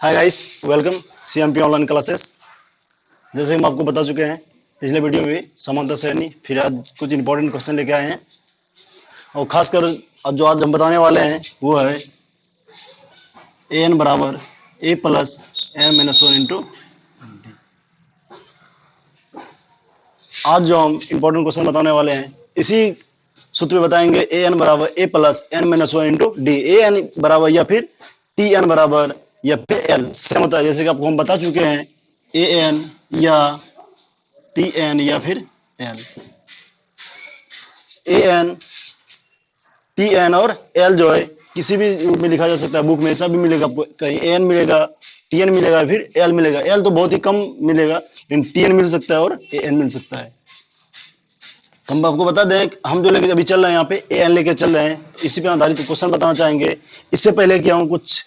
Hi guys, welcome CMP online classes. जैसे हम आपको बता चुके हैं पिछले वीडियो में समांतर श्रेणी, फिर आज कुछ इंपॉर्टेंट क्वेश्चन लेके आए हैं और खासकर जो आज हम बताने वाले हैं वो है ए एन बराबर A plus N minus one into. आज जो हम इंपॉर्टेंट क्वेश्चन बताने वाले हैं इसी सूत्र में बताएंगे ए एन बराबर A plus N minus one into D. A N बराबर या फिर टी एन बराबर या फिर एल सेम होता है, जैसे कि आपको हम बता चुके हैं ए एन या टी एन या फिर L. A N, T N और एल जो है किसी भी रूप में लिखा जा सकता है, बुक में ऐसा भी मिलेगा, कहीं ए एन मिलेगा, टी एन मिलेगा, फिर एल मिलेगा। एल तो बहुत ही कम मिलेगा, लेकिन टी एन मिल सकता है और ए एन मिल सकता है। तो हम आपको बता दें, हम जो लेके अभी चल रहे हैं यहाँ पे ए एन लेके चल रहे हैं, तो इसी पे आधारित क्वेश्चन बताना चाहेंगे। इससे पहले कि हम कुछ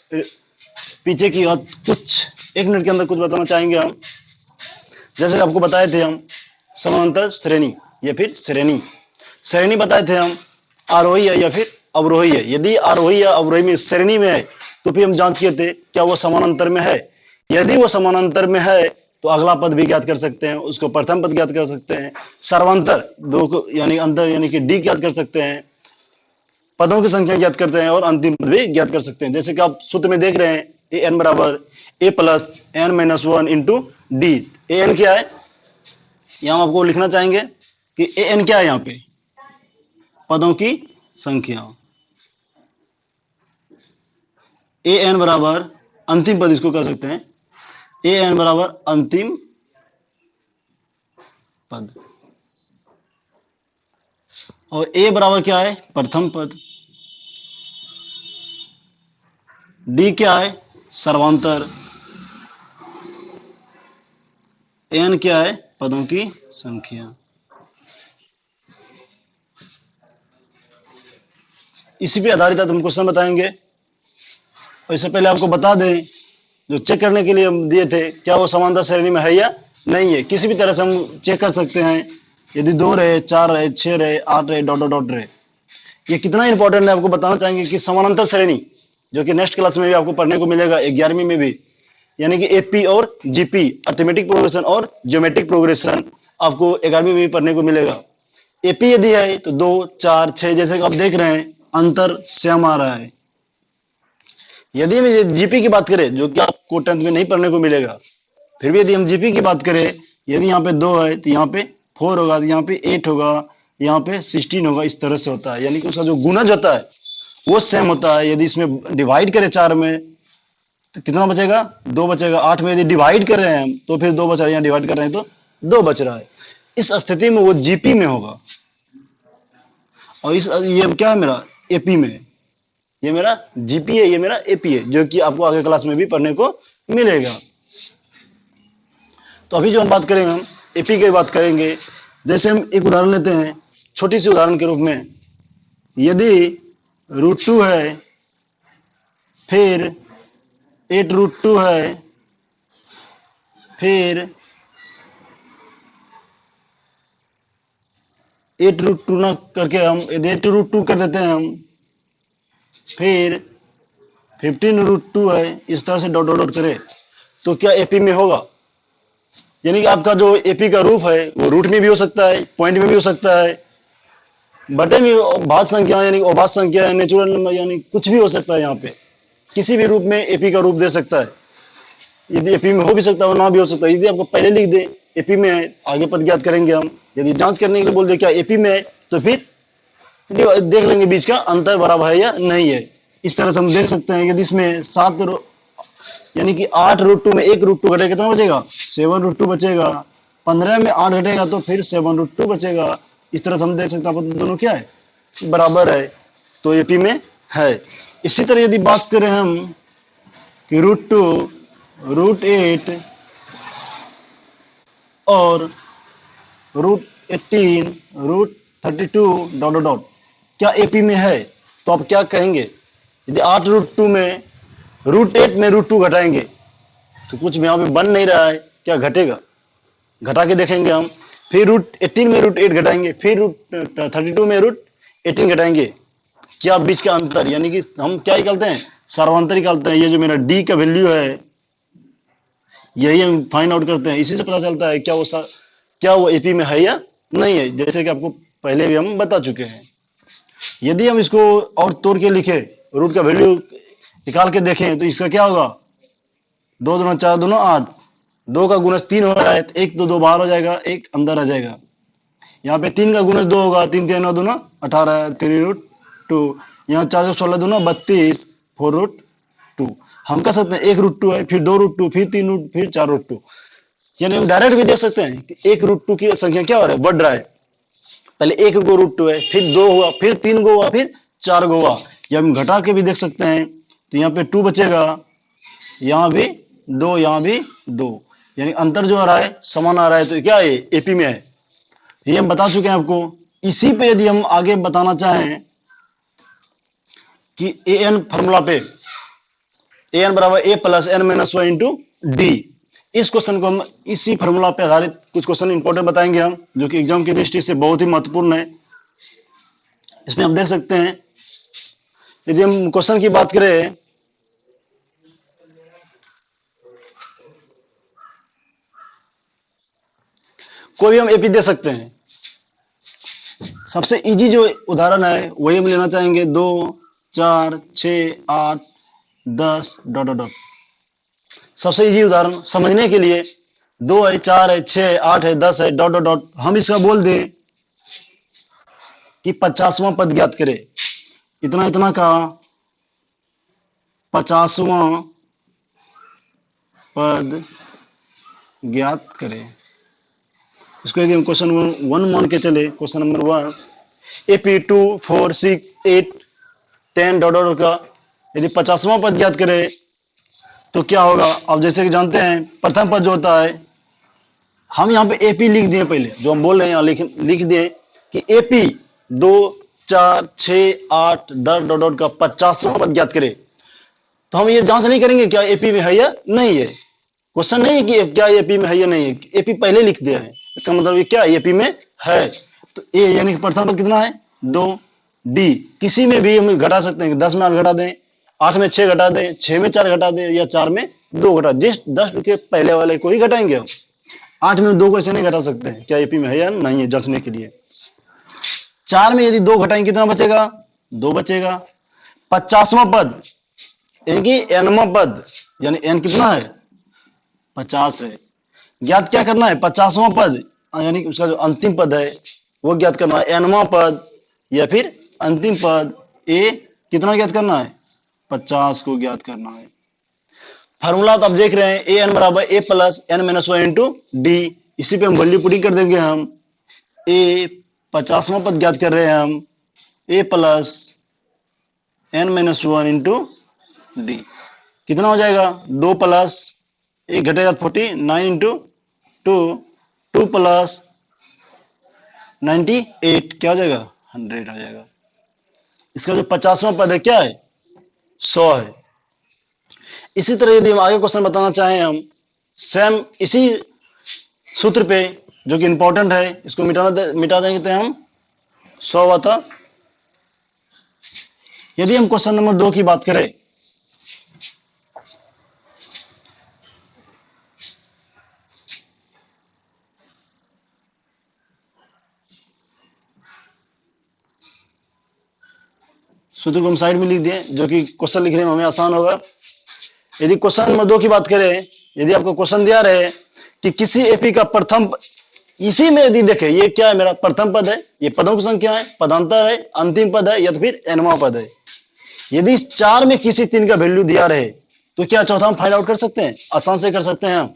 पीछे की बात कुछ 1 मिनट के अंदर कुछ बताना चाहेंगे हम। जैसे आपको बताए थे हम समांतर श्रेणी या फिर श्रेणी बताए थे हम, आरोही है या फिर अवरोही है। यदि आरोही या अवरोही में श्रेणी में है तो फिर हम जांच किए थे क्या वो समानांतर में है। यदि वो समानांतर में है तो अगला पद भी ज्ञात कर सकते हैं, उसको प्रथम पद ज्ञात कर सकते हैं, सर्वांतर दो को यानी अंतर यानी कि डी ज्ञात कर सकते हैं, पदों की संख्या ज्ञात करते हैं और अंतिम पद भी ज्ञात कर सकते हैं। जैसे कि आप सूत्र में देख रहे हैं ए एन बराबर A plus N minus one into D. A N क्या है, यहां हम आपको लिखना चाहेंगे कि ए एन क्या है, यहाँ पे पदों की संख्या। ए एन बराबर अंतिम पद, इसको कह सकते हैं ए एन बराबर अंतिम पद, और ए बराबर क्या है, प्रथम पद। डी क्या है, सर्वांतर। एन क्या है, पदों की संख्या। इसी पे आधारित हम क्वेश्चन बताएंगे। और इससे पहले आपको बता दें, जो चेक करने के लिए हम दिए थे क्या वो समांतर श्रेणी में है या नहीं है। किसी भी तरह से हम चेक कर सकते हैं, यदि 2 रहे, 4 रहे, 6 रहे, 8 रहे, डॉट डॉट डॉट रहे। ये कितना इंपॉर्टेंट है आपको बताना चाहेंगे कि समानांतर श्रेणी, जो कि नेक्स्ट क्लास में भी आपको पढ़ने को मिलेगा 11वीं में भी, यानी कि एपी और जीपी, अर्थमेटिक प्रोग्रेशन और ज्योमेट्रिक प्रोग्रेशन, आपको 11वीं में भी पढ़ने को मिलेगा। एपी यदि है तो 2, 4, 6 जैसे कि आप देख रहे हैं अंतर सेम आ रहा है। यदि हम जीपी की बात करें, जो कि आपको 10th में नहीं पढ़ने को मिलेगा, फिर भी यदि हम जीपी की बात करें, यदि यहाँ पे 2 है तो यहाँ पे 4 होगा, तो यहाँ पे 8 होगा, यहाँ पे 16 होगा। इस तरह से होता है, यानी कि उसका जो गुणज होता है वो सेम होता है। यदि इसमें डिवाइड करें 4 में तो कितना बचेगा, 2 बचेगा। 8 में यदि डिवाइड कर रहे हैं हम तो फिर 2 बच रहा है, यहाँ डिवाइड कर रहे हैं तो 2 बच रहा है। इस स्थिति में वो जीपी में होगा, और इस ये क्या है मेरा एपी में, ये मेरा जीपी है, ये मेरा एपी है, जो कि आपको आगे क्लास में भी पढ़ने को मिलेगा। तो अभी जो हम बात करेंगे, हम एपी की बात करेंगे। जैसे हम एक उदाहरण लेते हैं, छोटी सी उदाहरण के रूप में, यदि √2 है, फिर 8√2 है, फिर 8√2 ना करके हम यदि 8√2 कर देते हैं हम, फिर 15√2 है, इस तरह से डॉट डॉट डॉट करें तो क्या एपी में होगा। यानी कि आपका जो एपी का रूप है वो रूट में भी हो सकता है, पॉइंट में भी हो सकता है, बटे में भाज्य संख्या यानी अभाज्य संख्या, नेचुरल नंबर, यानी कुछ भी हो सकता है। यहाँ पे किसी भी रूप में एपी का रूप दे सकता है। यदि एपी में हो भी सकता है और ना भी हो सकता है। यदि आपको पहले लिख दे एपी में है, आगे पद ज्ञात करेंगे हम। यदि जांच करने के लिए बोल दे क्या एपी में है, तो फिर देख लेंगे बीच का अंतर बराबर है या नहीं है। इस तरह से हम देख सकते हैं। यदि इसमें 7 यानी कि 8√2 में 1√2 घटेगा, कितना बचेगा, 7√2 बचेगा। 15 में 8 घटेगा तो फिर 7√2 बचेगा। इस तरह से हम देख सकते हैं दोनों क्या है, बराबर है, तो एपी में है। इसी तरह यदि बात करें हम कि √2, √8 और √18, √32 डॉट डॉट डॉट क्या एपी में है, तो आप क्या कहेंगे। यदि 8√2 में √8 में √2 घटाएंगे तो कुछ यहाँ पे बन नहीं रहा है, क्या घटेगा, घटा के देखेंगे हम। फिर √18 में √8 घटाएंगे, फिर √32 में √18 घटाएंगे, क्या बीच का अंतर, यानी कि हम क्या निकालते हैं, सर्वांतर निकालते हैं। ये जो मेरा डी का वैल्यू है यही हम फाइंड आउट करते हैं। इसी से पता चलता है क्या वो एपी में है या नहीं है, जैसे कि आपको पहले भी हम बता चुके हैं। यदि हम इसको और तोड़ के लिखे, रूट का वैल्यू निकाल के देखें, तो इसका क्या होगा, 2 दूना 4 दूना 8, 2 का गुणज 3 हो रहा है, तो 1 2 बाहर हो जाएगा, 1 अंदर आ जाएगा। यहाँ पे 3 का गुणज 2 होगा, 3 3 9 दूना 18, 3√2। यहाँ 4 16 दूना 32, 4√2। हम कह सकते हैं 1√2 है, फिर 2√2, फिर 3√2, फिर 4√2। यानी हम डायरेक्ट भी देख सकते हैं कि 1√2 की संख्या क्या हो रहा है, बढ़ रहा है। पहले 1 को √2 है, फिर 2 हुआ, फिर 3 को हुआ, फिर 4 को हुआ। या हम घटा के भी देख सकते हैं, तो यहाँ पे 2 बचेगा, यहाँ भी 2, यहाँ भी 2, यानी अंतर जो आ रहा है समान आ रहा है, तो क्या है, एपी में है। ये हम बता चुके हैं आपको। इसी पे यदि हम आगे बताना चाहें कि ए एन फॉर्मूला पे ए एन बराबर A plus N minus one into D, इस क्वेश्चन को हम इसी फॉर्मूला पे आधारित कुछ क्वेश्चन इंपॉर्टेंट बताएंगे हम, जो कि एग्जाम की दृष्टि से बहुत ही महत्वपूर्ण है। इसमें हम देख सकते हैं, यदि हम क्वेश्चन की बात करें, कोई भी हम एपी दे सकते हैं। सबसे इजी जो उदाहरण है वही हम लेना चाहेंगे, 2 4 6 8 10 डॉट डॉट डॉट। सबसे इजी उदाहरण समझने के लिए, 2 है, 4 है, 6 है, 8 है, 10 है, डॉट डॉट डॉट। हम इसका बोल दें कि 50वां पद ज्ञात करें, इतना इतना का 50वां पद ज्ञात करें। इसको यदि हम क्वेश्चन 1 मान के चले, question number 1, AP 2 4 6 8 10 dot dot का यदि 50वां पद ज्ञात करें तो क्या होगा। अब जैसे कि जानते हैं, प्रथम पद जो होता है, हम यहाँ पे एपी लिख दिए, पहले जो हम बोल रहे हैं यहाँ लिख दिए कि एपी 2 4 6 8 10 डॉट डॉट का 50वां पद ज्ञात करे। तो हम ये जांच नहीं करेंगे क्या एपी में है या नहीं है। क्वेश्चन नहीं है कि क्या एपी में है या नहीं है, एपी पहले लिख दिया है, इसका मतलब ये क्या एपी में है। तो ए यानी कि प्रथम पद कितना है, 2। डी किसी में भी हम घटा सकते हैं, 10 में 8 घटा दें, 8 में 6 घटा दें, 6 में 4 घटा दें, या 4 में 2 घटा, जिस 10 के पहले वाले को ही घटाएंगे हम। 8 में 2 को ऐसे नहीं घटा सकते हैं, क्या एपी में है या नहीं है, जांचने के लिए। 4 में यदि 2 घटाएंगे कितना बचेगा, 2 बचेगा। 50वां पद यानी कि एनवां पद, यानी एन कितना है, 50 है। ज्ञात क्या करना है, 50वां पद यानी कि उसका जो अंतिम पद है वो ज्ञात करना है, एनवां पद या फिर अंतिम पद। ए कितना ज्ञात करना है, 50 को ज्ञात करना है। फार्मूला तो आप देख रहे हैं, ए एन बराबर A plus N minus one into D. इसी पे हम वैल्यू पुटिंग कर देंगे हम। ए 50वां पद ज्ञात कर रहे हैं हम, A plus N minus one into D कितना हो जाएगा, 2 प्लस 1 घटेगा 49 इंटू 2, 2 प्लस 98 क्या हो जाएगा, 100 हो जाएगा। इसका जो 50वां पद है क्या है, 100 है। इसी तरह यदि हम आगे क्वेश्चन बताना चाहें हम, सेम इसी सूत्र पे जो कि इंपॉर्टेंट है, इसको मिटा देंगे तो हम 100 हुआ था। यदि हम क्वेश्चन नंबर 2 की बात करें, सूत्र को हम साइड में लिख दिए, जो कि क्वेश्चन लिखने में हमें आसान होगा। यदि क्वेश्चन नंबर 2 की बात करें, यदि आपको क्वेश्चन दिया रहे कि किसी एपी का प्रथम, इसी में यदि देखें, ये क्या है, मेरा प्रथम पद है, ये पदों की संख्या है, पदांतर है, अंतिम पद है, या तो फिर एनवां पद है। यदि इस 4 में किसी 3 का वैल्यू दिया रहे तो क्या चौथा हम फाइंड आउट कर सकते हैं, आसान से कर सकते हैं हम।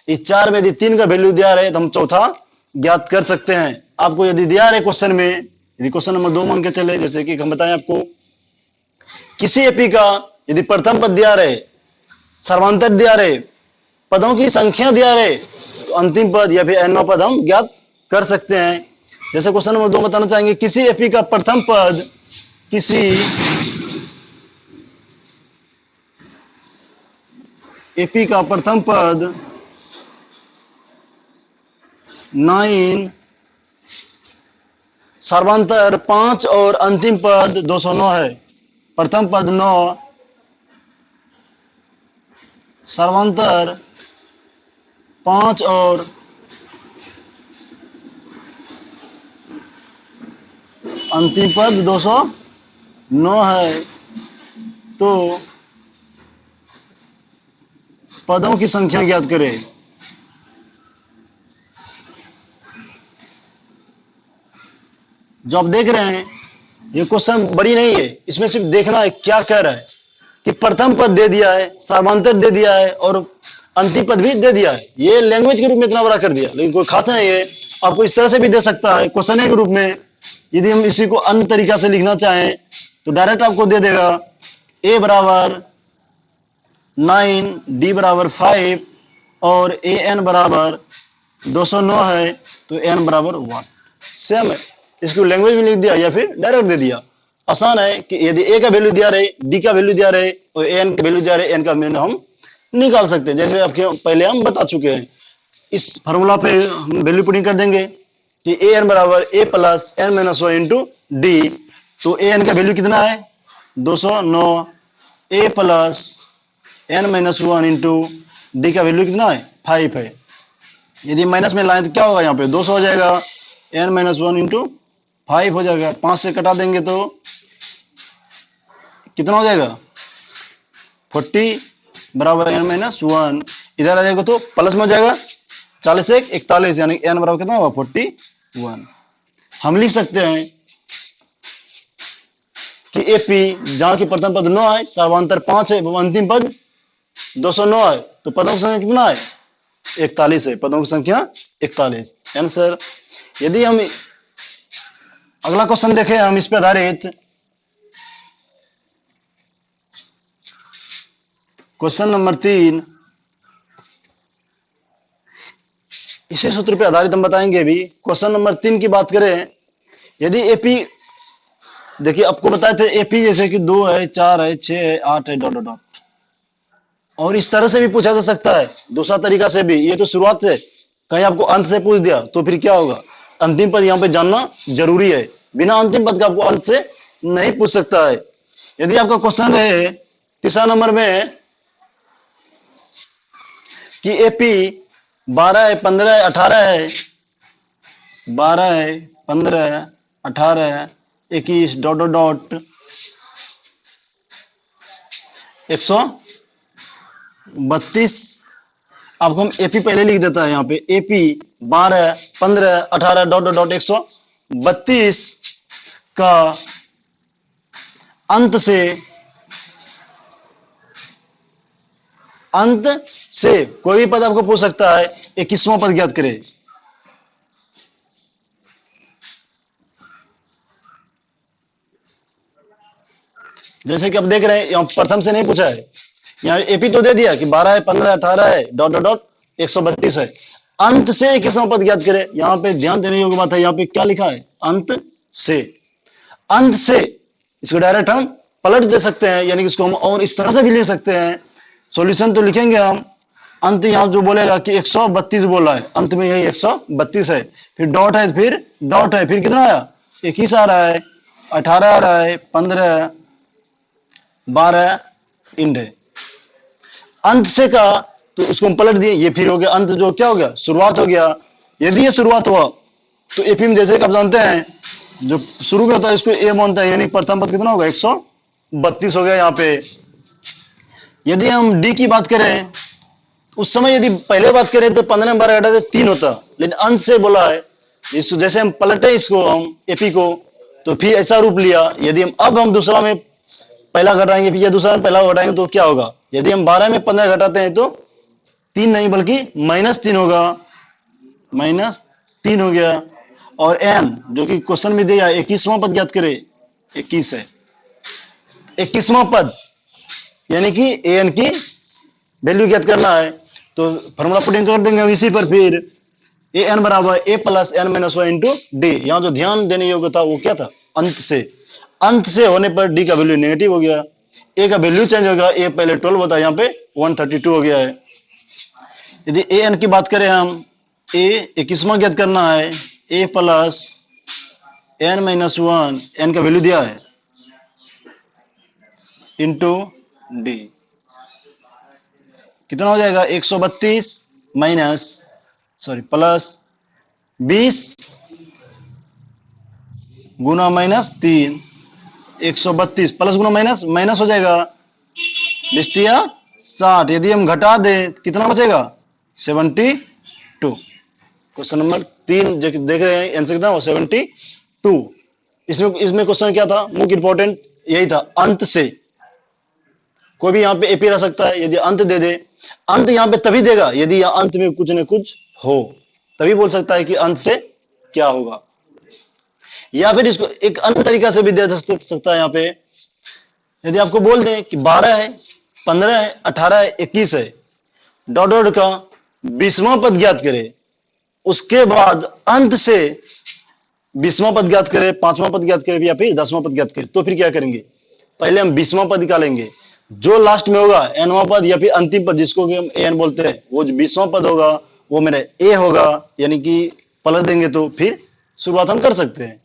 इस 4 में यदि 3 का वैल्यू दिया रहे तो हम चौथा ज्ञात कर सकते हैं। आपको यदि दिया रहे क्वेश्चन में, यदि क्वेश्चन नंबर 2 मान के चले, जैसे कि हम बताएं आपको, किसी एपी का यदि प्रथम पद दिया रहे, सर्वांतर दिया रहे, पदों की संख्या दिया रहे, तो अंतिम पद या फिर एनवां पद हम ज्ञात कर सकते हैं। जैसे क्वेश्चन नंबर 2 बताना चाहेंगे, किसी एपी का प्रथम पद, किसी एपी का प्रथम पद 9, सर्वांतर 5 और अंतिम पद 209 है। प्रथम पद 9, सर्वांतर 5 और अंतिम पद 209 है। तो पदों की संख्या ज्ञात करें। जो आप देख रहे हैं ये क्वेश्चन बड़ी नहीं है, इसमें सिर्फ देखना है क्या कह रहा है कि प्रथम पद दे दिया है, सामांतर दे दिया है और अंतिम पद भी दे दिया है। ये लैंग्वेज के रूप में इतना बड़ा कर दिया, लेकिन कोई खास नहीं है। आपको इस तरह से भी दे सकता है क्वेश्चन के रूप में। यदि हम इसी को अन्य तरीका से लिखना चाहें तो डायरेक्ट आपको दे देगा a बराबर 9, d बराबर 5 और a n बराबर 209 है, तो n बराबर 1। सेम है, इसको लैंग्वेज में लिख दिया या फिर डायरेक्ट दे दिया। आसान है कि यदि a का वैल्यू दिया रहे, d का वैल्यू दिया रहे और n का वैल्यू दिया रहे, n का वैल्यू हम निकाल सकते हैं, जैसे आपके पहले हम बता चुके हैं। इस फार्मूला पे हम वैल्यू पुटिंग कर देंगे कि a n बराबर a plus n minus 1 into D. तो a n का वैल्यू कितना है 209, a plus n minus 1 into D का वैल्यू कितना है 5 है। यदि माइनस में लाएं तो क्या होगा, यहाँ पे 200 हो जाएगा, n माइनस 1 इंटू 5 हो जाएगा। 5 से कटा देंगे तो कितना हो जाएगा 40 बराबर n माइनस 1। इधर आ जाएगा तो प्लस में हो जाएगा, 40 से 41, यानी n बराबर कितना होगा 41। हम लिख सकते हैं कि एपी जहां की प्रथम पद 9 है, सर्वांतर 5 है, अंतिम पद 209 है, तो पदों की संख्या कितना है 41 है। पदों की संख्या 41 आंसर। यदि हम अगला क्वेश्चन देखें, हम इस पे आधारित क्वेश्चन नंबर 3, इसी सूत्र पे आधारित हम बताएंगे। भी क्वेश्चन नंबर 3 की बात करें, यदि एपी, देखिए आपको बताए थे एपी जैसे कि 2 है, 4 है, 6 है, 8 है, डॉट डॉट डॉट। और इस तरह से भी पूछा जा सकता है, दूसरा तरीका से भी। ये तो शुरुआत से, कहीं आपको अंत से पूछ दिया तो फिर क्या होगा, अंतिम पद यहाँ पे जानना जरूरी है। बिना अंतिम पद का आपको अंत से नहीं पूछ सकता है। यदि आपका क्वेश्चन है तीसरा नंबर में कि एपी 12 है, 15 है, 18 है, 12 है, 15, 18, 21, डॉट डॉट डॉट 132। आपको हम एपी पहले लिख देता है, यहाँ पे एपी 12, 15, 18, डॉट डॉट डॉट 132 का अंत से कोई भी पद आपको पूछ सकता है, 21वां पद ज्ञात करे। जैसे कि आप देख रहे हैं यहाँ प्रथम से नहीं पूछा है, यहाँ एपी तो दे दिया कि 12 है, 15, 18 है, डॉट डॉट डॉट 132 है। अंत से 21वां पद ज्ञात करे। यहाँ पे ध्यान देने योग्य बात है, यहाँ पे क्या लिखा है अंत से। अंत से इसको डायरेक्ट हम पलट दे सकते हैं, यानी कि इसको हम और इस तरह से भी लिख सकते हैं। सॉल्यूशन तो लिखेंगे हम, अंत यहाँ जो बोलेगा कि 132 बोला है, अंत में यही 132 है, फिर डॉट है, फिर डॉट है, फिर कितना आया 21 आ रहा है, 18 आ रहा है, 15, 12 इंड है। अंत से का तो इसको हम पलट दिए, ये फिर हो गया अंत, जो क्या हो गया शुरुआत हो गया। यदि ये शुरुआत हुआ तो एपी में जैसे कि आप जानते हैं जो शुरू में होता है इसको ए मानता है, यानी प्रथम पद कितना होगा 132 हो गया यहाँ पे। यदि हम डी की बात करें, उस समय यदि पहले बात करें तो 15 में 12 घटाते 3 होता, लेकिन अंत से बोला है, इसको जैसे हम पलटे इसको हम एपी को, तो फिर ऐसा रूप लिया। यदि हम दूसरा में पहला घटाएंगे, फिर दूसरा में पहला घटाएंगे तो क्या होगा, यदि हम 12 में 15 घटाते हैं तो 3 नहीं बल्कि -3 होगा, -3 हो गया। और एन जो कि क्वेश्चन में दिया 21वां पद ज्ञात करे, 21 है 21वां पद, यानी कि एन की वैल्यू ज्ञात करना है। तो फॉर्मूला पुटिंग कर देंगे हम इसी पर, फिर ए एन बराबर A plus N minus 1 into D. यहाँ जो ध्यान देने योग्य था वो क्या था, अंत से होने पर डी का वैल्यू नेगेटिव हो गया, ए का वैल्यू चेंज होगा, ए पहले 12 होता है, यहाँ पे 132 हो गया है। यदि ए एन की बात करें हम, ए 21वां ज्ञात करना है, A plus N minus 1, N का वैल्यू दिया है, इंटू डी। कितना हो जाएगा 132 माइनस प्लस 20 गुना माइनस 3, 132 प्लस गुना माइनस माइनस हो जाएगा 20×60। यदि हम घटा दें कितना बचेगा 72। क्वेश्चन नंबर 3 देख रहे हैं, आंसर कितना हो 72। इसमें इसमें क्वेश्चन क्या था, मुख्य इंपॉर्टेंट यही था, अंत से कोई भी यहाँ पे एपी रह सकता है। यदि अंत दे दे, अंत यहाँ पे तभी देगा यदि यहाँ अंत में कुछ न कुछ हो, तभी बोल सकता है कि अंत से क्या होगा। या फिर इसको एक अन्य तरीका से भी दे सकता है। यहाँ पे यदि आपको बोल दें कि 12 है, 15 है, 18 है, 21 है, डॉट डॉट का 20वां पद ज्ञात करे, उसके बाद अंत से 20वां पद ज्ञात करे, 5वां पद ज्ञात करे या फिर 10वां पद ज्ञात करे, तो फिर क्या करेंगे, पहले हम 20वां पद निकालेंगे। जो लास्ट में होगा एनवां पद या फिर अंतिम पद जिसको कि हम एन बोलते हैं, वो जो 20वां पद होगा वो मेरा ए होगा, यानी कि प्लस देंगे तो फिर शुरुआत हम कर सकते हैं।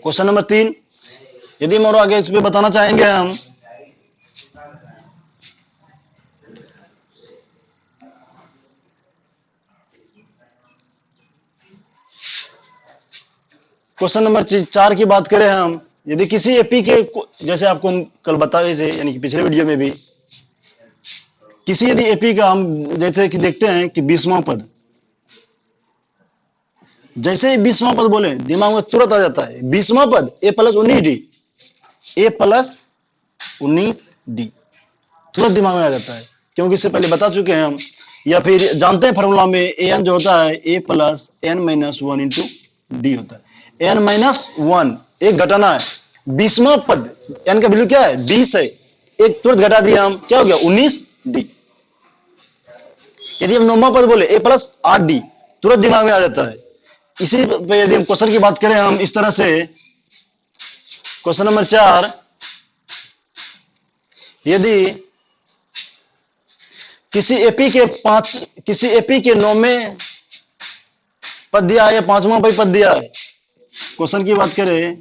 क्वेश्चन नंबर 3, यदि हम और आगे इस पे बताना चाहेंगे हम, क्वेश्चन नंबर 4 की बात करें हम, यदि किसी एपी के, जैसे आपको हम कल बताए थे यानी कि पिछले वीडियो में भी, किसी यदि एपी का हम जैसे कि देखते हैं कि 20वां पद, जैसे ही 20वां पद बोले दिमाग में तुरंत आ जाता है 20वां पद ए प्लस 19d, ए प्लस 19d तुरंत दिमाग में आ जाता है, क्योंकि इससे पहले बता चुके हैं हम, या फिर जानते हैं फॉर्मूला में एन जो होता है A plus N minus 1 into D होता है। एन माइनस 1 एक घटाना है, 20वां पद एन का वैल्यू क्या है 20 है, एक तुरंत घटा दिया हम, क्या हो गया 19d। यदि हम 9वां पद बोले ए प्लस 8d, तुरंत दिमाग में आ जाता है। इसी पे यदि हम क्वेश्चन की बात करें हम इस तरह से, क्वेश्चन नंबर 4, यदि किसी एपी के 9वें पद दिया है या 5वां पद दिया है, क्वेश्चन की बात करें,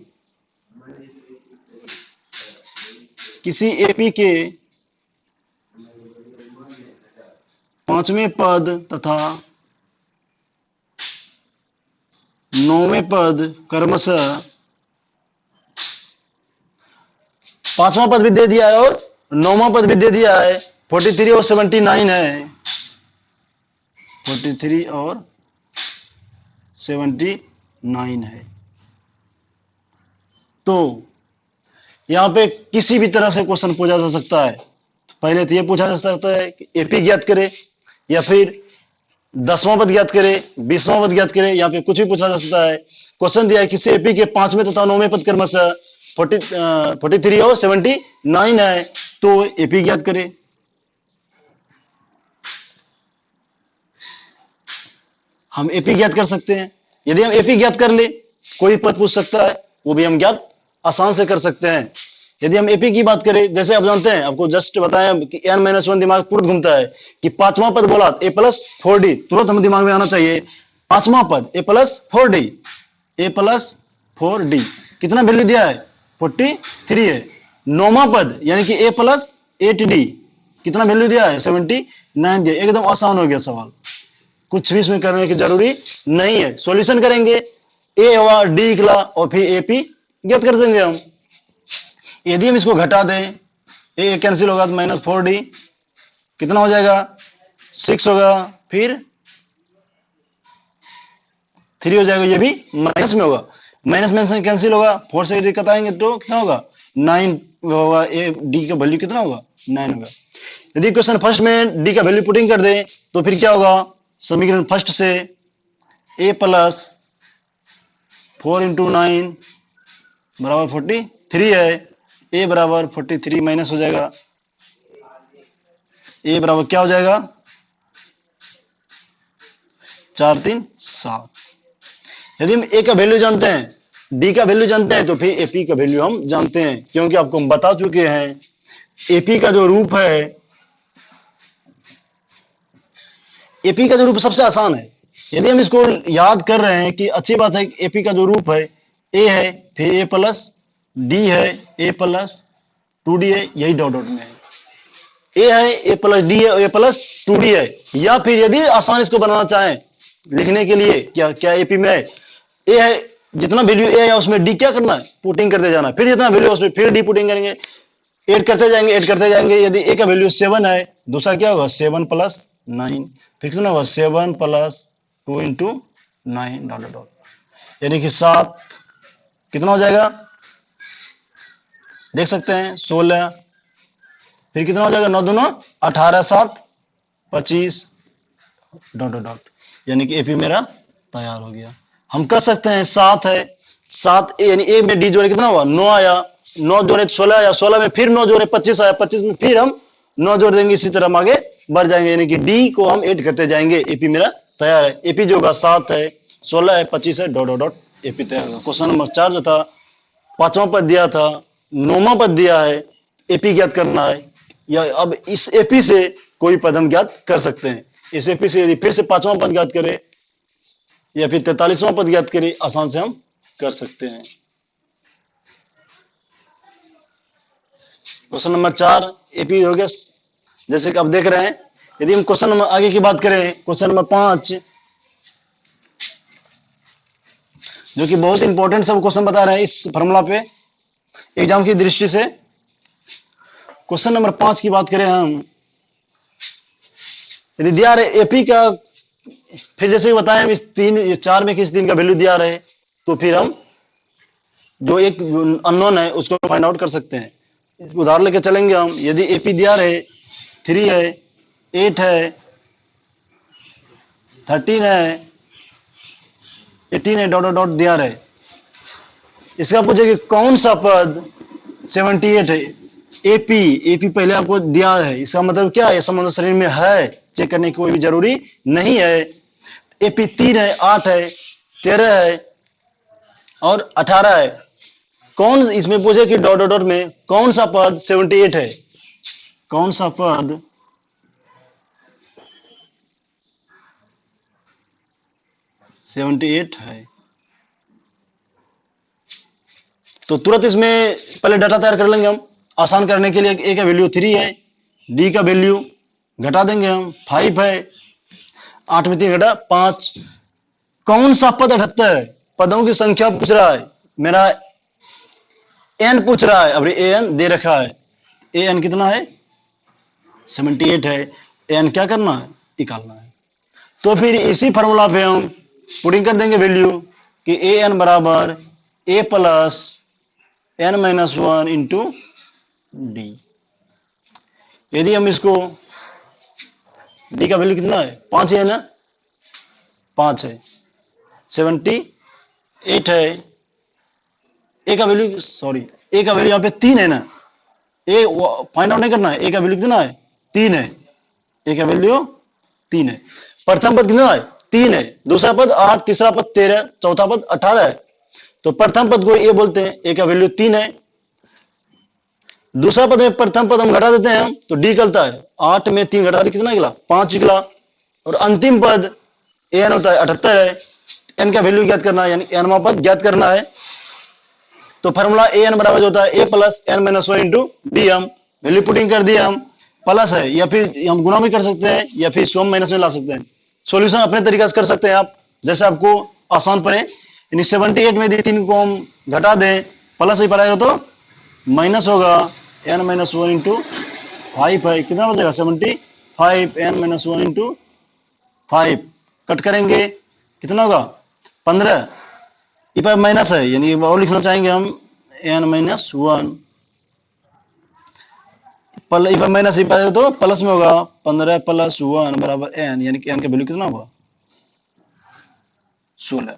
किसी एपी के 5वें पद तथा 9वें पद क्रमशः, 5वां पद भी दे दिया है और 9वां पद भी दे दिया है, 43 और 79 है, 43 और 79 है। तो यहां पे किसी भी तरह से क्वेश्चन पूछा जा सकता है। पहले तो यह पूछा जा सकता है कि एपी ज्ञात करे, या फिर 10वां पद ज्ञात करे, 20वां पद ज्ञात करे, यहाँ पे कुछ भी पूछा जा सकता है। क्वेश्चन दिया है किसी एपी के 5वें तथा 9वें पद क्रमशः 43 और 79 है, तो एपी ज्ञात करे। हम एपी ज्ञात कर सकते हैं। यदि हम एपी ज्ञात कर ले, कोई पद पूछ सकता है, वो भी हम ज्ञात आसान से कर सकते हैं। यदि हम एपी की बात करें, जैसे आप जानते हैं, आपको जस्ट बताया कि n माइनस 1 दिमाग तुरंत घूमता है कि 5वां पद बोला ए प्लस 4d, तुरंत हम दिमाग में आना चाहिए 5वां पद ए प्लस 4d, ए प्लस 4d कितना वैल्यू दिया है 43 है। 9वां पद यानी कि ए प्लस 8d कितना वैल्यू दिया है 79 दिया। एकदम आसान हो गया सवाल, कुछ भी इसमें करने की जरूरी नहीं है। सॉल्यूशन करेंगे, ए हुआ डी निकला और फिर एपी ज्ञात कर देंगे हम। यदि हम इसको घटा दें, ए कैंसिल होगा तो माइनस 4d कितना हो जाएगा 6 होगा, फिर 3 हो जाएगा, ये भी माइनस में होगा, माइनस माइनस कैंसिल होगा, 4 से दिक्कत आएंगे तो कितना होगा 9 होगा, ए डी का वैल्यू कितना होगा 9 होगा। यदि क्वेश्चन फर्स्ट में डी का वैल्यू पुटिंग कर दें तो फिर क्या होगा, समीकरण फर्स्ट से ए प्लस 4 इंटू 9 बराबर 43 है, ए बराबर 43 माइनस हो जाएगा, ए बराबर क्या हो जाएगा 4 3 7। यदि हम ए का वैल्यू जानते हैं, डी का वैल्यू जानते हैं, तो फिर एपी का वैल्यू हम जानते हैं, क्योंकि आपको हम बता चुके हैं एपी का जो रूप है, एपी का जो रूप सबसे आसान है। यदि हम इसको याद कर रहे हैं कि अच्छी बात है, एपी का जो रूप है ए है, फिर ए प्लस डी है, ए प्लस 2d है, यही डॉट डॉट में है। ए है, ए प्लस डी है, ए प्लस 2d है। या फिर यदि आसान इसको बनाना चाहें लिखने के लिए, क्या क्या एपी में है, ए है, जितना वैल्यू ए है उसमें डी क्या करना है, पुटिंग करते जाना, फिर जितना वैल्यू उसमें फिर डी पुटिंग करेंगे, ऐड करते जाएंगे, ऐड करते जाएंगे। यदि ए का वैल्यू 7 है, दूसरा क्या होगा 7 प्लस 9, फिर कितना होगा 7 प्लस 2 इंटू 9 डॉट डॉट, यानी कि 7 कितना हो जाएगा देख सकते हैं 16, फिर कितना हो जाएगा 9 दूना 18, 7 25 डॉट डॉट डॉट, यानी कि एपी मेरा तैयार हो गया। हम कर सकते हैं 7 है, 7 यानी ए में डी जोड़े कितना हुआ 9 आया, 9 जोड़े 16 आया, 16 में फिर 9 जोड़े 25 आया, 25 में फिर हम 9 जोड़ देंगे, इसी तरह हम आगे बढ़ जाएंगे, यानी कि डी को हम ऐड करते जाएंगे। एपी मेरा तैयार है। एपी जो होगा 7 है, 16 है, 25 है, डॉट डॉट डॉट, एपी तैयार होगा। क्वेश्चन नंबर 4 जो था, 5वां पद दिया था, 9वां पद दिया है, एपी ज्ञात करना है। या अब इस एपी से कोई पद हम ज्ञात कर सकते हैं। इस एपी से यदि फिर से 5वां पद ज्ञात करें या फिर 43वां पद ज्ञात करें, आसान से हम कर सकते हैं। क्वेश्चन नंबर 4 एपी हो गया, जैसे कि आप देख रहे हैं। यदि हम क्वेश्चन नंबर आगे की बात करें, क्वेश्चन नंबर 5 जो कि बहुत इंपॉर्टेंट सब क्वेश्चन बता रहे हैं इस फॉर्मूला पे एग्जाम की दृष्टि से। क्वेश्चन नंबर 5 की बात करें हम, यदि दिया रहे एपी का, फिर जैसे बताएं हम इस 4 में किस 3 का वैल्यू दिया रहे, तो फिर हम जो एक अननोन है उसको फाइंड आउट कर सकते हैं। उदाहरण लेके चलेंगे हम। यदि एपी दिया रहे 3 है, 8 है, 13 है, 18 है, डॉट डॉट दिया रहे, इसका पूछे कि कौन सा पद 78 है। एपी एपी पहले आपको दिया है, इसका मतलब क्या है, समुद्र शरीर में है, चेक करने की कोई भी जरूरी नहीं है। एपी 3 है, 8 है, 13 है और 18 है। कौन इसमें पूछे कि डॉट डॉट में कौन सा पद 78 है, कौन सा पद 78 है, तो तुरंत इसमें पहले डाटा तैयार कर लेंगे हम आसान करने के लिए। ए का वैल्यू 3 है, डी का वैल्यू घटा देंगे हम 5 है, 8 में 3 घटा 5। कौन सा पद 78 है, पदों की संख्या पूछ रहा है, मेरा एन पूछ रहा है। अब ए एन दे रखा है, ए एन कितना है 78 है, एन क्या करना है निकालना है। तो फिर इसी फॉर्मूला पे हम पुटिंग कर देंगे वैल्यू कि ए एन बराबर A plus N minus 1 into D. यदि हम इसको, डी का वैल्यू कितना है 5 है ना, 5 है, 78 है, ए का वैल्यू सॉरी ए का वैल्यू यहाँ पे 3 है ना, ए फाइंड आउट नहीं करना है, ए का वैल्यू कितना है 3 है, ए का वैल्यू 3 है। प्रथम पद कितना है 3 है, दूसरा पद 8, तीसरा पद 13, चौथा पद 18 है। तो प्रथम पद को ए बोलते हैं, ए का वैल्यू 3 है। दूसरा पद में प्रथम पद हम घटा देते हैं हम, तो डी निकलता है, 8 में 3 घटा दे कितना निकला 5 निकला। और अंतिम पद एन होता है 78 है, एन का वैल्यू ज्ञात करना है, यानी एनवा पद ज्ञात करना है। तो फॉर्मूला ए एन बराबर होता है A plus N minus 1 into D. हम वैल्यू पुटिंग कर दिया, हम प्लस है, या फिर हम गुणा भी कर सकते हैं या फिर सम माइनस में ला सकते हैं। सॉल्यूशन अपने तरीके से कर सकते हैं आप, जैसे आपको आसान पड़े। यानी 78 में यदि 3 को हम घटा दें, प्लस ही पड़ेगा तो माइनस होगा एन माइनस 1 इंटू 5 है, कितना हो जाएगा 75, एन माइनस 1 इंटू 5 कट करेंगे कितना होगा 15, ये पर माइनस है, यानी और लिखना चाहेंगे हम एन माइनस 1, माइनस तो प्लस में होगा 15 प्लस 1 बराबर एन, यानी कि एन का वैल्यू कितना होगा 16,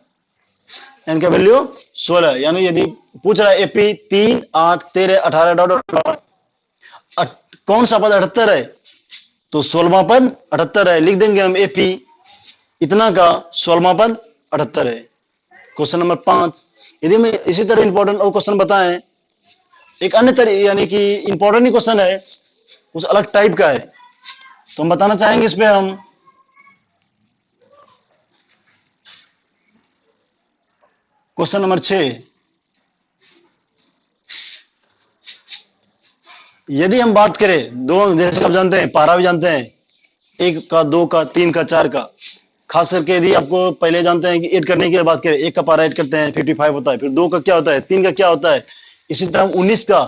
एन का वैल्यू 16। यानी यदि पूछ रहा है एपी 3, 8, 13, 18 डॉट डॉट, कौन सा पद 78 है, तो 16वां पद 78 है, लिख देंगे हम एपी इतना का 16वां पद 78 है। क्वेश्चन नंबर 5, यदि मैं इसी तरह इंपॉर्टेंट और क्वेश्चन बताएं, एक अन्य तरह यानी कि इंपॉर्टेंट ही क्वेश्चन है, कुछ अलग टाइप का है, तो हम बताना चाहेंगे इस पे हम। क्वेश्चन नंबर 6, यदि हम बात करें दो, जैसे आप जानते हैं पारा भी जानते हैं, एक का, दो का, तीन का, चार का। खास करके यदि आपको पहले जानते हैं कि ऐड करने की बात करें, एक का पारा ऐड करते हैं 55 होता है, फिर दो का क्या होता है, तीन का क्या होता है, इसी तरह 19 का।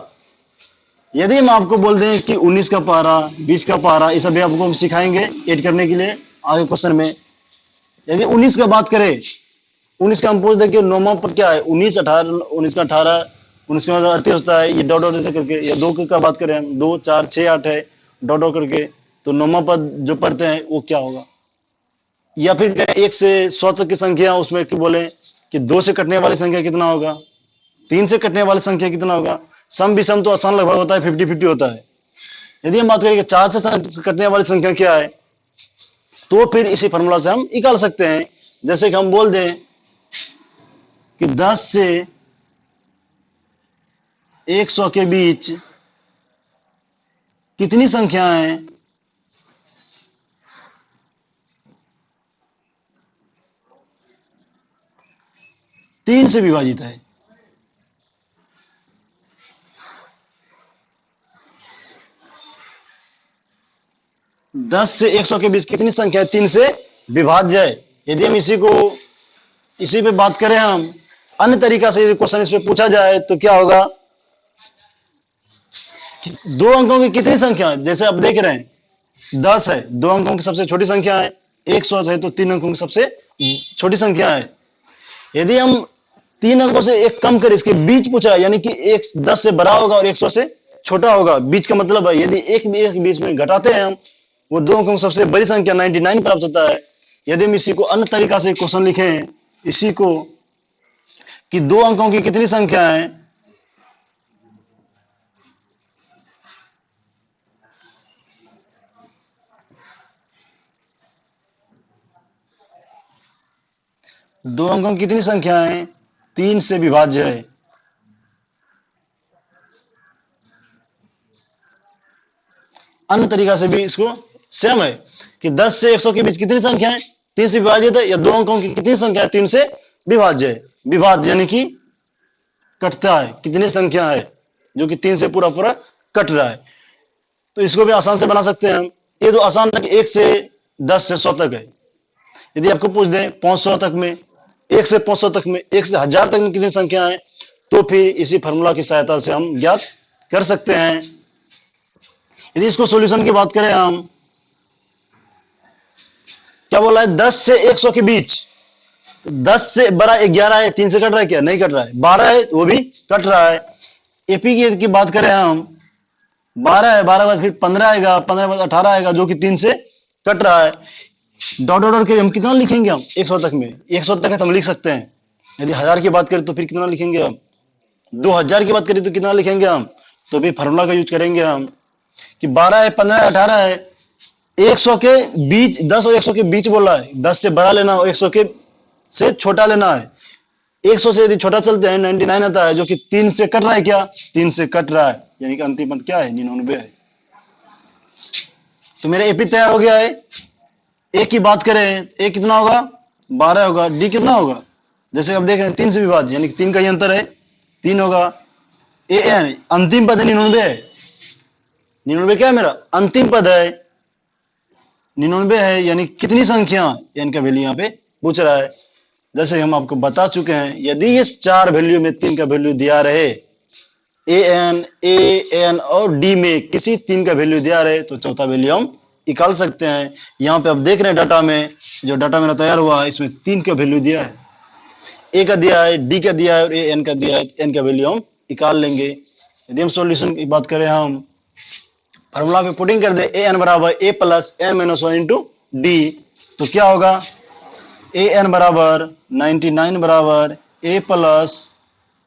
यदि हम आपको बोल दें कि 19 का पारा, 20 का पारा, ये सब भी आपको सिखाएंगे ऐड करने के लिए आगे क्वेश्चन में। यदि 19 का बात करें, 19 का हम पूछ दें कि नौवां पद क्या है, 19, 18, 19 का 18, 19 का 38 होता है, ये डॉट डॉट ऐसे करके। या दो का बात करें हम, 2, 4, 6, 8 है, डॉट डॉट करके, तो नौवां पद जो पढ़ते हैं वो क्या होगा। या फिर 1 से 100 तक की संख्या, उसमें कि बोले कि 2 से कटने वाली संख्या कितना होगा, 3 से कटने वाली संख्या कितना होगा। सम विषम तो आसान लगभग होता है, 50-50 होता है। यदि हम बात करें कि 4 से कटने वाली संख्या क्या है, तो फिर इसी फॉर्मूला से हम निकाल सकते हैं। जैसे कि हम बोल दें कि 10 से 100 के बीच कितनी संख्याएं 3 से विभाजित है। दस से 100 के बीच कितनी संख्या 3 से विभाज्य है। यदि हम इसी पे बात करें, हम अन्य तरीका से यदि क्वेश्चन इस पे पूछा जाए तो क्या होगा, दो अंकों की कितनी संख्या, जैसे आप देख रहे हैं 10 है, दो अंकों की सबसे छोटी संख्या है, 100 है तो 3 अंकों की सबसे छोटी संख्या है। यदि हम 3 अंकों से एक कम कर इसके बीच पूछा, यानी कि एक 10 से बड़ा होगा और 100 से छोटा होगा, बीच का मतलब है यदि एक बीच में घटाते हैं हम, वो दो अंकों की सबसे बड़ी संख्या 99 प्राप्त होता है। यदि हम इसी को अन्य तरीका से क्वेश्चन लिखें, इसी को कि दो अंकों की कितनी संख्या है, दो अंकों की कितनी संख्या है 3 से विभाज्य है। अन्य तरीका से भी इसको सेम है कि 10 से 100 के बीच कितनी संख्या है 3 से विभाजित है, या दो अंकों की कितनी संख्या है 3 से विभाज्य है। विभाज्य यानी कि कटता है, कितनी संख्या है जो कि 3 से पूरा पूरा कट रहा है। तो इसको भी आसान से बना सकते हैं हम। ये तो आसान है कि 1 से 10 से 100 तक है। यदि आपको पूछ दें 500 तक में, 1 से 500 तक में, 1 से 1000 तक में कितनी संख्या है, तो फिर इसी फॉर्मूला की सहायता से हम ज्ञात कर सकते हैं। यदि इसको सॉल्यूशन की बात करें हम, क्या बोला है 10 से 100 के बीच, तो 10 से बड़ा 11 है, 3 से कट रहा है क्या, नहीं कट रहा है। 12 है वो भी कट रहा है। एपी की बात करें हम, 12 है, 12 बाद फिर 15 आएगा, 15 बाद 18 आएगा जो कि 3 से कट रहा है। डॉट डॉट के हम कितना लिखेंगे, हम 100 तक में, 100 तक है तो हम लिख सकते हैं। यदि 1000 की बात करें तो फिर कितना लिखेंगे हम, 2000 की बात करें तो कितना लिखेंगे हम, तो भी फार्मूला का यूज करेंगे हम कि 12 है, 15 है, 18 है, 100 के बीच, 10 और 100 के बीच बोला है, 10 से बड़ा लेना और 100 के से छोटा लेना है। 100 से यदि छोटा चलते हैं 99 आता है जो कि 3 से कट रहा है क्या, 3 से कट रहा है, यानी कि अंतिम पद क्या है 99 है। तो मेरा एपी तैयार हो गया है। ए की बात करें, ए कितना होगा 12 होगा, डी कितना होगा, जैसे आप देख रहे हैं 3 से विभाज्य यानी कि 3 का ही अंतर है, 3 होगा। ए एन अंतिम पद 99 है, 99 क्या है मेरा अंतिम पद है, 99 है, यानी कितनी संख्या एन का वैल्यू यहाँ पे पूछ रहा है। जैसे हम आपको बता चुके हैं, यदि इस 4 वैल्यू में 3 का वैल्यू दिया रहे, ए एन और डी में किसी 3 का वैल्यू दिया रहे, तो चौथा वैल्यू हम निकाल सकते हैं। यहाँ पे आप देख रहे हैं डाटा में, जो डाटा मेरा तैयार हुआ है इसमें 3 का वैल्यू दिया है, ए का दिया है, डी का दिया है और एन का दिया है, एन का वैल्यू हम निकाल लेंगे। यदि हम सॉल्यूशन की बात करें, हम फॉर्मूला पे पुटिंग कर दे, ए एन बराबर A plus N minus 1 into D, तो क्या होगा ए एन बराबर 99 बराबर A plus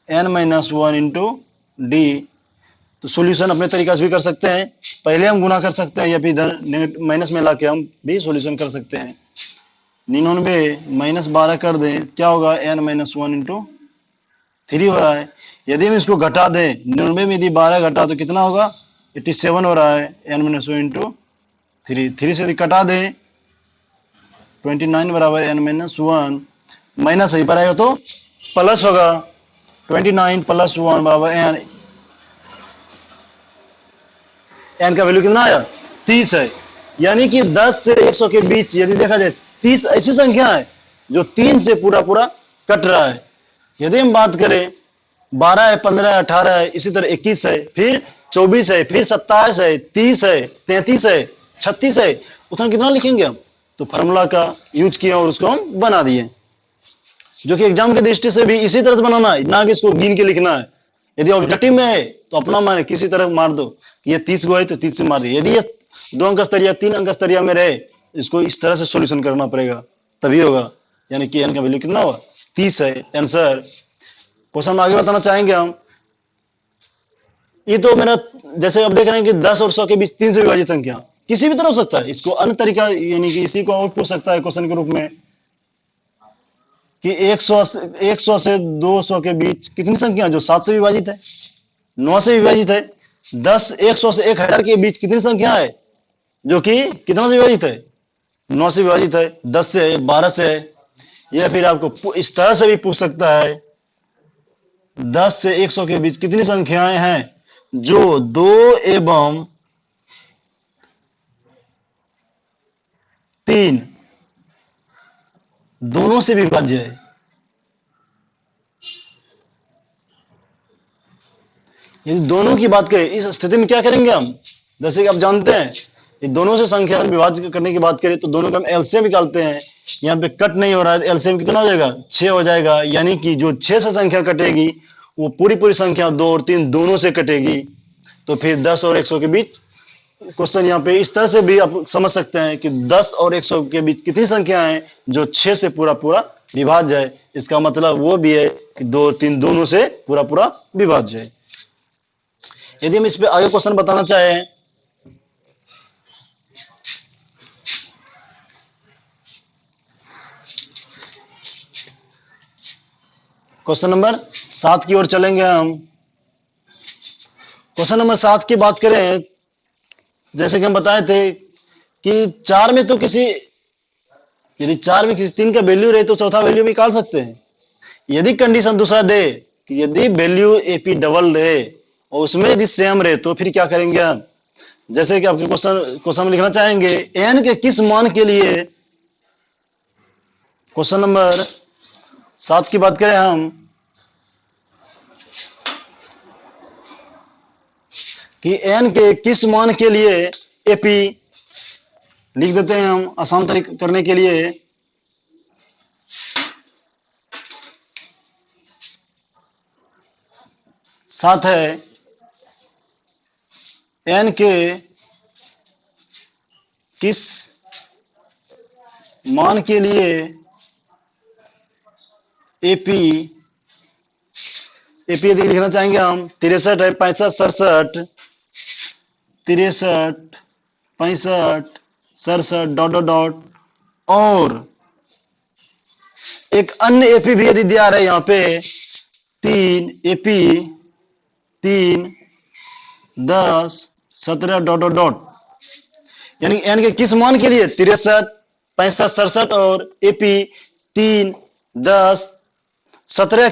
N minus 1 into D. तो सॉल्यूशन अपने तरीका से भी कर सकते हैं, पहले हम गुना कर सकते हैं या फिर इधर माइनस में लाके हम भी सॉल्यूशन कर सकते हैं। 99 माइनस 12 कर दें, क्या होगा एन माइनस 1 इंटू 3 हो रहा है। यदि हम इसको घटा दें, 99 में यदि 12 घटा तो कितना होगा 87 हो रहा है, एन माइनस 1 इंटू 3 से यदि कटा दें 29 बराबर एन माइनस 1, माइनस सही पर आएगा तो प्लस होगा, 29 प्लस 1 बराबर एन, एन का वैल्यू कितना आया 30 है। यानी कि 10 से 100 के बीच यदि देखा जाए 30 ऐसी संख्या है जो 3 से पूरा पूरा कट रहा है। यदि हम बात करें 12 है, 15 है, 18 है, इसी तरह 21 है, फिर 24 है, फिर 27 है, 30 है, 33 है, 36 है, उतना कितना लिखेंगे हम? तो फार्मूला का यूज किया और उसको हम बना दिए, जो कि एग्जाम की दृष्टि से भी इसी तरह से बनाना है, ना कि इसको गिन के लिखना है। यदि ऑब्जेक्टिव में है तो अपना मान किसी तरह मार दो कि ये 30 गो है तो 30 से मार दिए। यदि ये 2 अंक स्तरीय 3 अंक स्तरीय में रहे, इसको इस तरह से सॉल्यूशन करना पड़ेगा, तभी होगा। यानी कि एन का वैल्यू कितना हुआ 30 है आंसर। क्वेश्चन आगे बताना चाहेंगे हम। ये तो मेरा जैसे अब देख रहे हैं कि 10 और 100 के बीच 3 से विभाजित संख्या किसी भी तरह हो सकता है। इसको अन्य तरीका यानी कि इसी को और पूछ सकता है क्वेश्चन के रूप में कि 100 से 200 के बीच कितनी संख्या जो 7 से विभाजित है, 9 से विभाजित है। 100 से 1000 के बीच कितनी संख्या है जो कि कितना से विभाजित है, 9 से विभाजित है, 10 से है, 12 से है। या फिर आपको इस तरह से भी पूछ सकता है 10 से 100 के बीच कितनी संख्याएं हैं जो 2 एवं 3 दोनों से विभाज्य है। यदि दोनों की बात करें, इस स्थिति में क्या करेंगे हम? जैसे कि आप जानते हैं ये दोनों से संख्या विभाज्य करने की बात करें तो दोनों का हम एलसीएम निकालते हैं। यहाँ पे कट नहीं हो रहा है, एलसीएम कितना हो जाएगा 6 हो जाएगा। यानी कि जो 6 से संख्या कटेगी वो पूरी पूरी संख्या 2 और 3 दोनों से कटेगी। तो फिर 10 और 100 के बीच क्वेश्चन यहाँ पे इस तरह से भी आप समझ सकते हैं कि 10 और 100 के बीच कितनी संख्या है जो 6 से पूरा पूरा विभाज्य है। इसका मतलब वो भी है कि 2 और 3 दोनों से पूरा पूरा विभाज्य है। यदि हम इस पे आगे क्वेश्चन बताना चाहें, क्वेश्चन नंबर 7 की ओर चलेंगे हम। क्वेश्चन नंबर 7 की बात करें, जैसे कि हम बताए थे कि 4 में तो यदि 4 में किसी 3 का वैल्यू रहे तो चौथा वैल्यू भी निकाल सकते हैं। यदि कंडीशन दूसरा दे कि यदि वैल्यू एपी डबल रहे और उसमें यदि सेम रहे तो फिर क्या करेंगे हम? जैसे कि आपके क्वेश्चन में लिखना चाहेंगे एन के किस मान के लिए, क्वेश्चन नंबर 7 की बात करें हम कि एन के किस मान के लिए एपी लिख देते हैं हम आसान तरीके करने के लिए। साथ है एन के किस मान के लिए एपी यदि लिखना चाहेंगे हम 63 है, 65, 67, 63, 65, 67 डॉट डॉट डॉट और एक अन्य एपी भी यदि दिया रहा है यहाँ पे 3 एपी 3, 10, 17 डॉट डॉट डॉट, यानी एन के किस मान के लिए 63, 65, 67 और एपी 3, 10, 17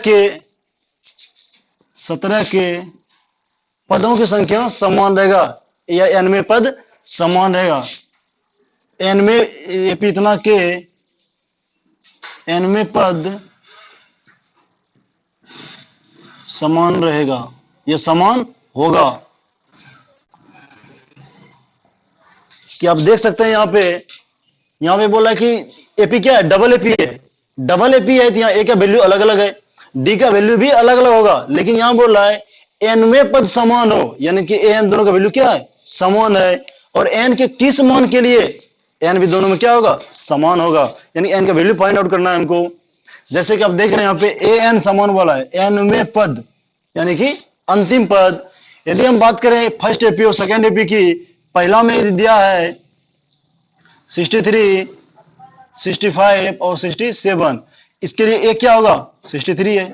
के पदों की संख्या समान रहेगा या एन में पद समान रहेगा। एन में एपी इतना के एन में पद समान रहेगा, यह समान होगा। कि आप देख सकते हैं यहाँ पे बोला है कि एपी क्या है, डबल एपी है। डबल एपी है तो यहाँ ए का वैल्यू अलग अलग है, डी का वैल्यू भी अलग अलग होगा, लेकिन यहाँ बोल रहा है एन में पद समान हो, यानी कि एन दोनों का वैल्यू क्या है समान है। और एन के किस मान के लिए एन भी दोनों में क्या होगा समान होगा, यानी एन का वैल्यू फाइंड आउट करना है हमको। जैसे कि आप देख रहे हैं यहाँ पे ए एन समान वाला है, एन में पद यानी कि अंतिम पद। यदि हम बात करें फर्स्ट एपी और सेकेंड एपी की, पहला में यदि दिया है 63, 65 और 67, इसके लिए ए क्या होगा 63 है।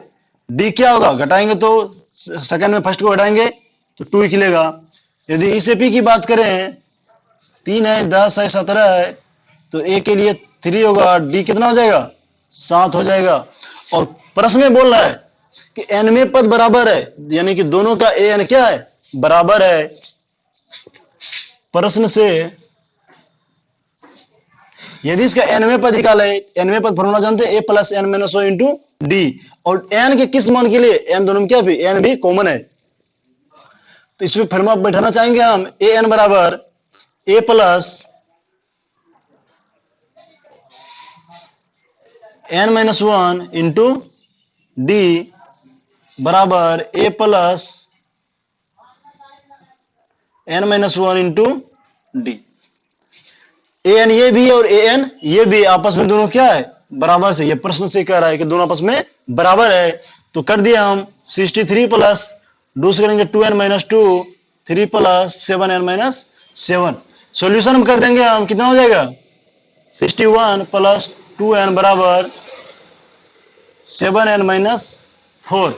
डी क्या होगा, घटाएंगे तो सेकंड में फर्स्ट को घटाएंगे तो 2 निकलेगा। यदि इस एपी की बात करें 3 है, 10 है, 17 है, तो ए के लिए 3 होगा, डी कितना हो जाएगा 7 हो जाएगा। और प्रश्न में बोल रहा है कि एन में पद बराबर है, यानी कि दोनों का ए एन क्या है बराबर है। प्रश्न से यदि इसका nवें पद निकाला है, nवें पद फॉर्मूला जानते हैं, a plus N minus one into d, और n के किस मान के लिए, n दोनों में क्या भी n भी कॉमन है, तो इसमें फॉर्मूला बैठाना चाहेंगे हम, ए एन बराबर a plus N minus one into d बराबर a plus N minus one into D. A n ये भी है और ए एन ये भी, आपस में दोनों क्या है, बराबर से, ये प्रश्न से कह रहा है कि दोनों आपस में बराबर है, तो कर दिया हम 63 प्लस डू से करेंगे 2n minus 2, 3 plus 7n minus 7, solution हम कर देंगे हम, कितना हो जाएगा 61 प्लस 2n बराबर 7n माइनस 4।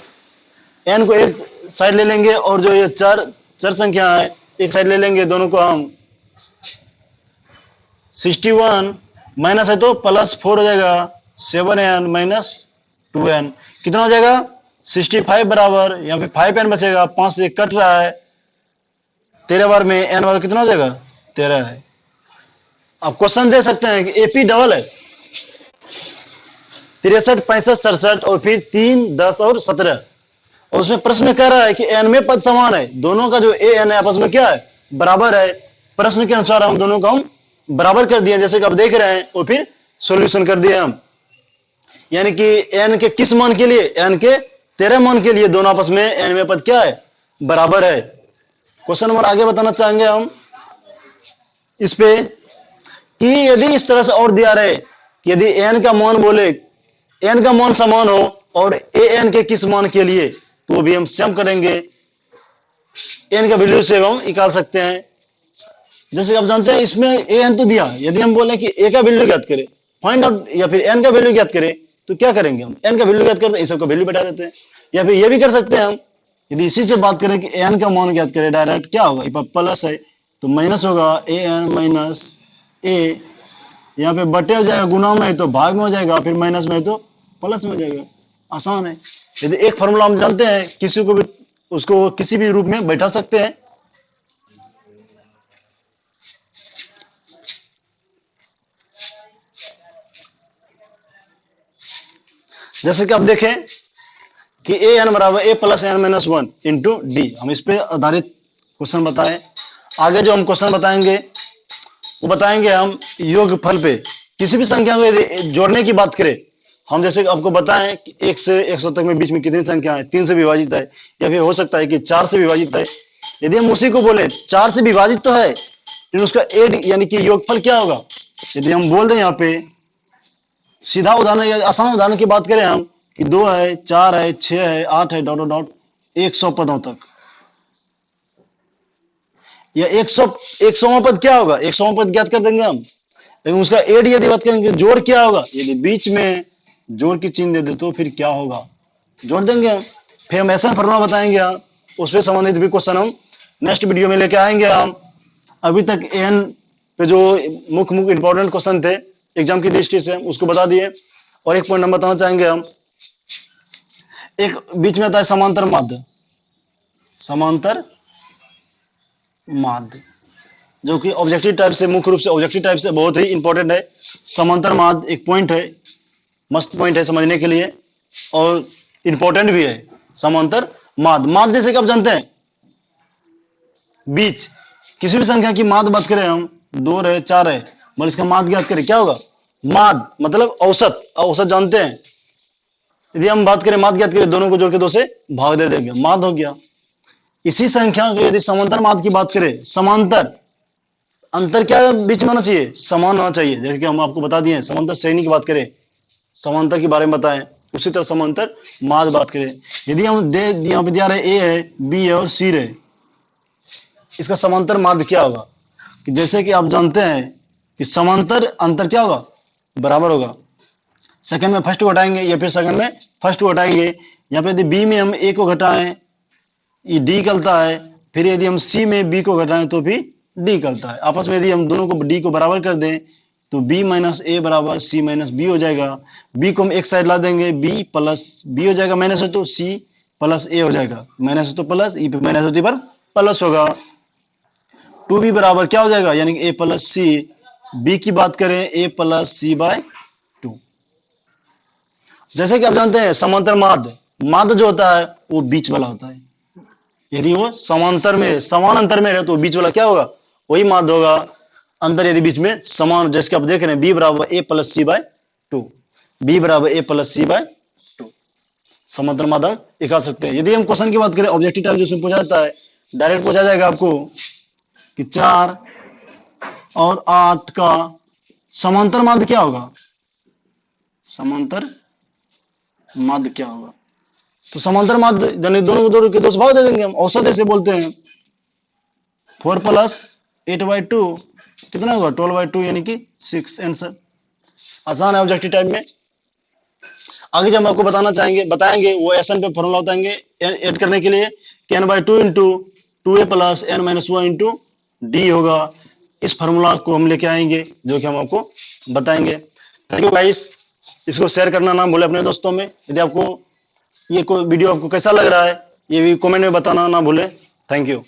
n को एक साइड ले लेंगे और जो ये चार संख्या है एक साइड ले लेंगे, दोनों को हम 61 माइनस है तो प्लस 4 हो जाएगा 7n माइनस 2n, कितना हो जाएगा 65 बराबर, यहाँ पे 5n बचेगा, 5 से कट रहा है, 13 बार में n बार कितना हो जाएगा 13 है। आप क्वेश्चन दे सकते हैं कि एपी डबल है 63, 65, 67 और फिर 3, 10 और 17, और उसमें प्रश्न में कह रहा है कि n में पद समान है, दोनों का जो ए एन है आपस में क्या है, बराबर है। प्रश्न के अनुसार हम दोनों को हम बराबर कर दिए जैसे कि आप देख रहे हैं, और फिर सॉल्यूशन कर दिए हम, यानी कि n के किस मान के लिए, n के 13 मान के लिए दोनों आपस में n में पद क्या है, बराबर है। क्वेश्चन नंबर आगे बताना चाहेंगे हम इस पे कि यदि इस तरह से और दिया रहे कि यदि n का मान बोले, n का मान समान हो और ए एन के किस मान के लिए, तो भी हम सम करेंगे, n का वैल्यू से हम निकाल सकते हैं। जैसे आप जानते हैं इसमें ए एन तो दिया, यदि हम बोले कि ए का वैल्यू ज्ञात करें, फाइंड आउट, या फिर एन का वैल्यू ज्ञात करें, तो क्या करेंगे हम, एन का वैल्यू ज्ञात करते हैं, इस सब का वैल्यू बैठा देते हैं, या फिर ये भी कर सकते हैं हम, यदि इसी से बात करें कि एन का मान ज्ञात करें डायरेक्ट, क्या होगा, प्लस है तो माइनस होगा ए एन माइनस ए, यहाँ पे बटे हो जाएगा, गुना में है तो भाग में हो जाएगा, फिर माइनस में है तो प्लस में हो जाएगा, आसान है। यदि एक फॉर्मूला हम जानते हैं, किसी को भी उसको किसी भी रूप में बैठा सकते हैं। जैसे कि आप देखें कि ए एन बराबर A plus N minus one into D, हम इस पे आधारित क्वेश्चन बताएं। आगे जो हम क्वेश्चन बताएंगे वो बताएंगे हम योगफल पे, किसी भी संख्या को यदि जोड़ने की बात करें, हम जैसे आपको बताएं कि 1 से 100 तक में बीच में कितनी संख्या है, 3 से विभाजित है, या फिर हो सकता है कि 4 से विभाजित है। यदि हम उसी को बोले 4 से विभाजित तो है, लेकिन उसका एड यानी कि योगफल क्या होगा, यदि हम बोल दें यहाँ पे सीधा उदाहरण या आसान उदाहरण की बात करें हम कि 2 है, 4 है, 6 है, 8 है, डॉट डॉट 100 पदों तक, या 100वां पद क्या होगा, 100वां पद ज्ञात कर देंगे हम, लेकिन उसका एड यदि बात करेंगे जोड़ क्या होगा, यदि बीच में जोड़ की चिन्ह दे दे तो फिर क्या होगा, जोड़ देंगे हम। फिर हम ऐसा फॉर्मूला बताएंगे हम, उस पर संबंधित भी क्वेश्चन हम नेक्स्ट वीडियो में लेके आएंगे हम। अभी तक एन पे जो मुख्य इंपॉर्टेंट क्वेश्चन थे एग्जाम की दृष्टि से उसको बता दिए, और एक पॉइंट हम बताना चाहेंगे हम, एक बीच में आता है समांतर माध्य, समांतर माध्य जो कि ऑब्जेक्टिव टाइप से, मुख्य रूप से ऑब्जेक्टिव टाइप से बहुत ही इंपॉर्टेंट है। समांतर माध्य एक पॉइंट है, मस्त पॉइंट है समझने के लिए, और इंपॉर्टेंट भी है। समांतर माध्य, माध्य जैसे कि आप जानते हैं बीच, किसी भी संख्या की माध्य बात करें हम, 2 है, 4 है, मगर इसका माध्य ज्ञात करें, क्या होगा, माध्य मतलब औसत, औसत जानते हैं। यदि हम बात करें माध्य ज्ञात करें, दोनों को जोड़ के 2 से भाग दे देंगे, माध्य हो गया। इसी संख्या को यदि समांतर माध्य की बात करें, समांतर अंतर क्या बीच में होना चाहिए, समान होना चाहिए। जैसे कि हम आपको बता दिए समांतर श्रेणी की बात करें, समांतर के बारे में बताएं, उसी तरह समांतर माध्य बात करें। यदि हम दे यहाँ पे दिया रहे ए है, बी है और सी है, इसका समांतर माध्य क्या होगा, कि जैसे कि आप जानते हैं कि समांतर अंतर क्या होगा, बराबर होगा। सेकंड में फर्स्ट को घटाएंगे या फिर सेकंड में फर्स्ट को घटाएंगे। यहाँ पे यदि बी में हम ए को घटाएं ये डी निकलता है, फिर यदि हम सी में बी को घटाएं तो भी डी निकलता है। आपस में यदि हम दोनों को डी को बराबर कर दें तो बी माइनस ए बराबर सी माइनस बी हो जाएगा। बी को हम एक साइड ला देंगे, बी प्लस बी हो जाएगा, माइनस है तो सी प्लस ए हो जाएगा, माइनस है तो प्लस, ई पे माइनस होती पर प्लस होगा। टू बी बराबर क्या हो जाएगा, यानी कि ए प्लस सी। बी की बात करें ए प्लस सी बाय टू। जैसे कि आप जानते हैं समांतर माध्य, माध्य जो होता है वो बीच वाला होता है। यदि वो समांतर में समान अंतर में रहे तो बीच वाला क्या होगा, वही माध्य होगा। अंतर यदि बीच में समान, जैसे कि आप देख रहे हैं बी बराबर A plus C by two, B बराबर A plus C by two, समांतर माध्य हम दिखा सकते हैं। यदि हम क्वेश्चन की बात करें ऑब्जेक्टिव टाइप जिसमें पूछा जाता है, डायरेक्ट पूछा जाएगा आपको कि 4 और 8 का समांतर माध्य क्या होगा, समांतर माध्य क्या होगा। तो समांतर माध्य यानी दोनों के दो भाग दे देंगे हम, औसत ऐसे बोलते हैं। 4 प्लस 8/2 कितना होगा, 12/2 यानी कि 6। आंसर आसान है ऑब्जेक्टिव टाइप में। आगे जब हम आपको बताएंगे वो एसएन पे फॉर्मूला बताएंगे ऐड करने के लिए कि n/2 into 2a plus n-1 into D होगा। इस फार्मूला को हम लेके आएंगे जो कि हम आपको बताएंगे। थैंक यू गाइस, इसको शेयर करना ना भूले अपने दोस्तों में। यदि आपको ये कोई वीडियो आपको कैसा लग रहा है ये भी कमेंट में बताना ना भूले। Thank you.